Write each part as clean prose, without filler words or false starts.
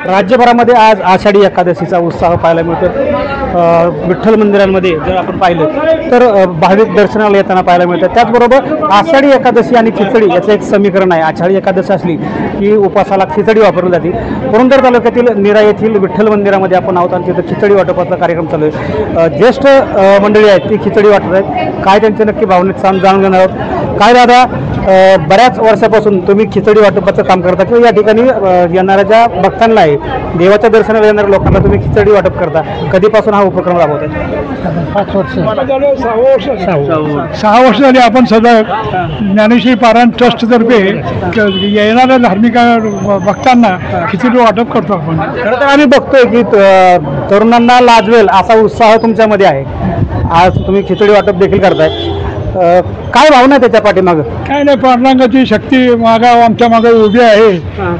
राज्यभरामध्ये आज आषाढी एकादशीचा उत्साह पाहायला मिळतो। विठ्ठल मंदिरांमध्ये जर आपण पाहिलं तर भाविक दर्शनाला येताना पाहायला मिळतात। त्याचबरोबर आषाढी एकादशी आणि खिचडी याचं एक समीकरण आहे। आषाढी एकादशी असली की उपासाला खिचडी वापरली जाते। पुरंदर तालुक्यातील निरा येथील विठ्ठल मंदिरामध्ये आपण आहोत आणि तिथं खिचडी वाटपाचा कार्यक्रम चालू आहे। ज्येष्ठ मंडळी आहेत ती खिचडी वाटत आहेत। काय त्यांचे नक्की भावनिक जाणून घेणार आहोत। काय दादा, बऱ्याच वर्षापासून तुम्ही खिचडी वाटपाचं काम करता किंवा या ठिकाणी येणाऱ्या ज्या भक्तांना आहे, देवाच्या दर्शनाला येणाऱ्या लोकांना तुम्ही खिचडी वाटप करता, कधीपासून हा उपक्रम राबवत आहे? 5 वर्ष, 6 वर्ष झाली। आपण सदा ज्ञानेश्वरी पारायण ट्रस्टतर्फे येणाऱ्या धार्मिक भक्तांना खिचडी वाटप करतो आपण। खरं तर आम्ही बघतोय की तरुणांना लाजवेल असा उत्साह तुमच्यामध्ये आहे। आज तुम्ही खिचडी वाटप देखील करताय, काय भावना आहे त्याच्या पाठीमागं? काय नाही, पांडुरंगाची शक्ती आमच्या मागे उभी आहे।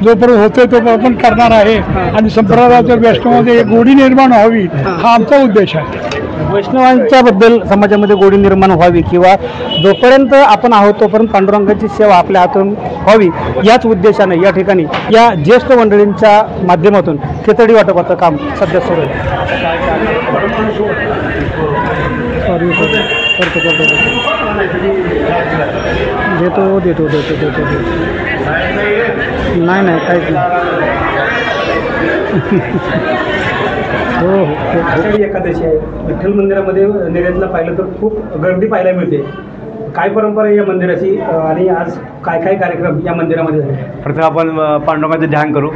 जोपर्यंत होते तोपर्यंत आपण करणार आहे आणि संप्रदायाच्या वैष्णवामध्ये गोडी निर्माण व्हावी हा आमचा उद्देश आहे। वैष्णवांच्या बद्दल समाजामध्ये गोडी निर्माण व्हावी किंवा जोपर्यंत आपण आहोत तोपर्यंत पांडुरंगाची सेवा आपल्या हातून व्हावी याच उद्देशाने या ठिकाणी या ज्येष्ठ मंडळींच्या माध्यमातून खिचडी वाटपाचं काम सध्या सुरू आहे। देतो नाही काहीच नाही। हो, आषाढी एकादशी आहे। विठ्ठल मंदिरामध्ये निर्यातला पाहिलं तर खूप गर्दी पाहायला मिळते। काय परंपरा आहे या मंदिराची आणि आज काय काय कार्यक्रम या मंदिरामध्ये झाले? प्रथम आपण पांडुरंगाचं ध्यान करू।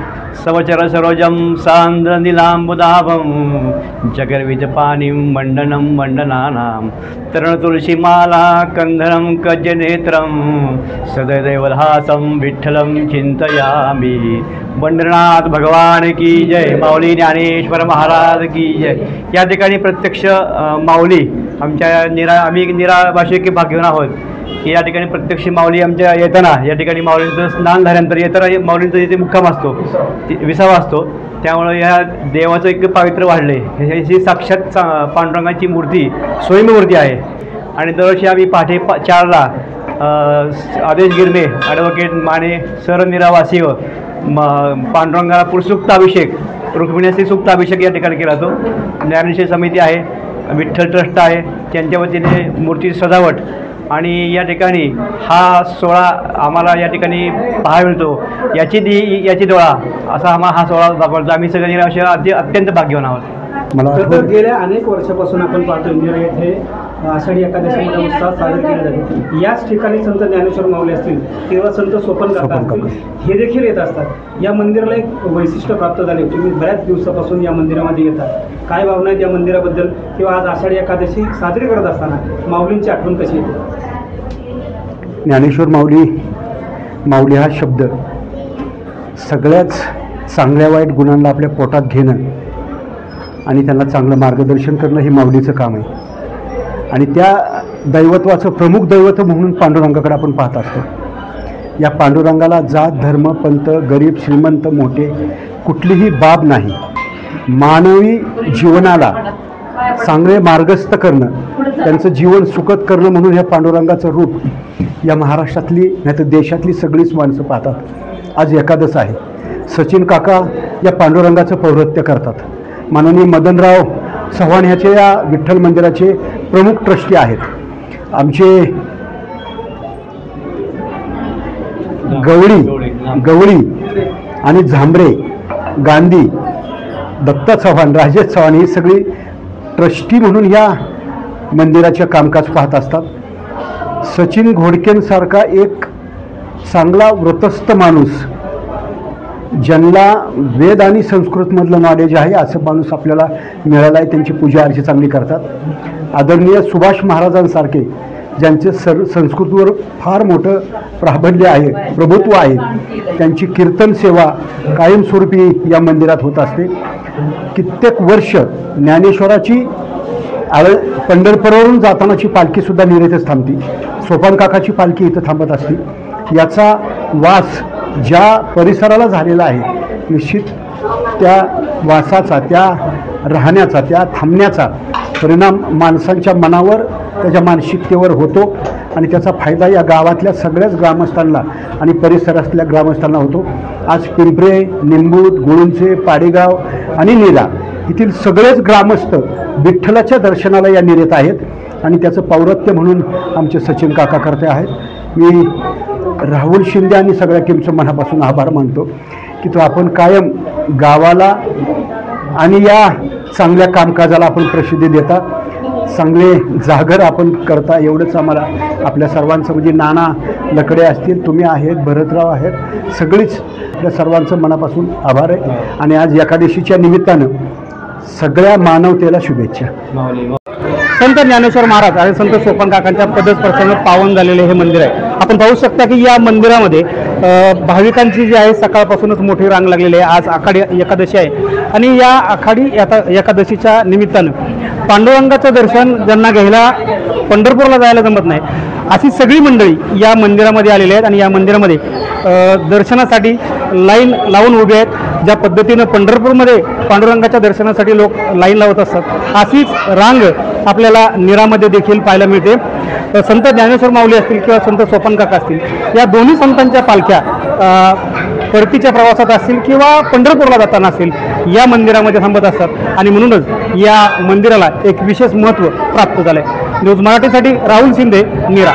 सवचर सरोजम सांद्र नीलांबुदाभम जगर्विज पाणीं मंडनं मंडनानां तरण तुलसीमाला कंधरं कजनेत्रं सदैवहासं विठ्ठलं चिंतयामि। बंडनाथ भगवान की जय। माऊली ज्ञानेश्वर महाराज की जय। या ठिकाणी प्रत्यक्ष माऊली आमच्या आम्ही निरा भाषिक भाग घेऊन आहोत की या ठिकाणी प्रत्यक्ष माऊली आमच्या येताना या ठिकाणी माऊलींचं स्नान झाल्यानंतर येताना माऊलींचा जिथे मुक्काम असतो, विसावा असतो, त्यामुळे या देवाचं एक पावित्र्य वाढले। ही साक्षात पांडुरंगाची मूर्ती स्वयंमूर्ती आहे। आणि दरवर्षी आम्ही पहाटे 4ला आदेश गिरमे ॲडव्होकेट माने सर निरावासीव पांडुरंगाला पुरसूक्त अभिषेक, रुक्मिणीशी सूक्त अभिषेक या ठिकाणी केला जातो। ज्ञानेश्वरी समिती आहे, विठ्ठल ट्रस्ट आहे, त्यांच्या वतीने मूर्ती सजावट आणि या ठिकाणी हा सोहळा आम्हाला या ठिकाणी पाहायला मिळतो। याची डोळा असा हा सोहळा दाखवतो। आम्ही सगळे निरावश्य अत्यंत भाग्यवान आहोत। मला गेल्या अनेक वर्षापासून आपण पाहतो इंदिरा येथे आषाढी एकादशी मोठा उत्साह साजरा केला जातो। याच ठिकाणी संत ज्ञानेश्वर माऊली असतील किंवा संत सोपन काका असतील हे देखील येत असतात। या मंदिराला एक वैशिष्ट्य प्राप्त झाले। तुम्ही बऱ्याच दिवसापासून या मंदिरामध्ये येतात, काय भावना आहेत या मंदिराबद्दल किंवा आज आषाढी एकादशी साजरी करत असताना माऊलींची आठवण कशी येते? ज्ञानेश्वर माऊली हा शब्द सगळ्याच चांगल्या वाईट गुणांना आपल्या पोटात घेणं आणि त्यांना चांगलं मार्गदर्शन करणं हे माऊलीचं काम आहे। आणि त्या दैवत्वाचं प्रमुख दैवत म्हणून पांडुरंगाकडे आपण पाहत असतो। या पांडुरंगाला जात धर्म पंथ गरीब श्रीमंत मोठे कुठलीही बाब नाही। मानवी जीवनाला चांगले मार्गस्थ करणं, त्यांचं जीवन सुखद करणं म्हणून या पांडुरंगाचं रूप या महाराष्ट्रातली नाही तर देशातली सगळीच माणसं पाहतात। आज एकादश आहे। सचिन काका या पांडुरंगाचं पौरोहित्य करतात। माननीय मदनराव चव्हाण ह्याचे या विठ्ठल मंदिराचे प्रमुख ट्रस्टी आहेत। आमचे गवळी आणि झांबरे, गांधी, दत्ता चव्हाण, राजेश चव्हाण ही सगळी ट्रस्टी म्हणून या मंदिराचे कामकाज पाहत असतात। सचिन घोडकेंसारखा एक चांगला व्रतस्थ माणूस, ज्यांना वेद आणि संस्कृतमधलं नॉलेज आहे असं माणूस आपल्याला मिळाला आहे, त्यांची पूजा अर्चा चांगली करतात। आदरणीय सुभाष महाराजांसारखे ज्यांचे संस्कृतवर फार मोठं प्राबल्य आहे, प्रभुत्व आहे, त्यांची कीर्तन सेवा कायमस्वरूपी या मंदिरात होत असते। कित्येक वर्ष ज्ञानेश्वराची पंढरपूरवरून जातानाची पालखीसुद्धा निरेतच थांबती। सोपान काकाची पालखी इथं थांबत असते। याचा वास ज्या परिसराला झालेला आहे, निश्चित त्या वासाचा, त्या राहण्याचा, त्या थांबण्याचा परिणाम माणसांच्या मनावर, त्याच्या मानसिकतेवर होतो आणि त्याचा फायदा या गावातल्या सगळ्याच ग्रामस्थांना आणि परिसरातल्या ग्रामस्थांना होतो। आज पिंपरे, निंबूत, गुळुंचे, पाडेगाव आणि नीरा येथील सगळेच ग्रामस्थ विठ्ठलाच्या दर्शनाला या नीरेत आहेत आणि त्याचं पौरत्य म्हणून आमचे सचिन काका करते आहेत. मी राहुल शिंदे आणि सगळ्या टीमचं मनापासून आभार मानतो की तो आपण कायम गावाला आणि या चांगल्या कामकाजाला आपण प्रसिद्धी देता, चांगले जागर आपण करता. एवढंच आम्हाला आपल्या सर्वांचं म्हणजे नाना लकडे असतील, तुम्ही आहेत, भरतराव आहेत, सगळीच आपल्या सर्वांचं मनापासून आभार आहे. आणि आज एकादशीच्या निमित्तानं सगळ्या मानवतेला शुभेच्छा. संत ज्ञानेश्वर महाराज आणि संत सोपान काकांच्या पदस्पर्शाने पावन झालेले हे मंदिर आहे. आपण पाहू शकता की या मंदिरामध्ये भाविकांची जी आहे सकाळपासूनच मोठी रांग लागलेली आहे. आज आखाडी एकादशी आहे आणि या आखाडी एकादशीच्या निमित्तानं पांडुरंगाचं दर्शन ज्यांना घ्यायला पंढरपूरला जायला जमत नाही अशी सगळी मंडळी या मंदिरामध्ये आलेली आहेत आणि या मंदिरामध्ये दर्शनासाठी लाईन लावून उभे आहेत. ज्या पद्धतीनं पंढरपूरमध्ये पांडुरंगाच्या दर्शनासाठी लोक लाईन लावत असतात अशीच रांग आपल्याला नीरामध्ये देखील पाहायला मिळते. संत ज्ञानेश्वर माऊली असतील किंवा संत सोपान काका असतील या दोन्ही संतांच्या पालख्या परतीच्या प्रवासात असतील किंवा पंढरपूरला जाताना असतील या मंदिरामध्ये थांबत असतात आणि म्हणूनच या मंदिराला एक विशेष महत्त्व प्राप्त झालं आहे. न्यूज मराठीसाठी राहुल शिंदे, नीरा.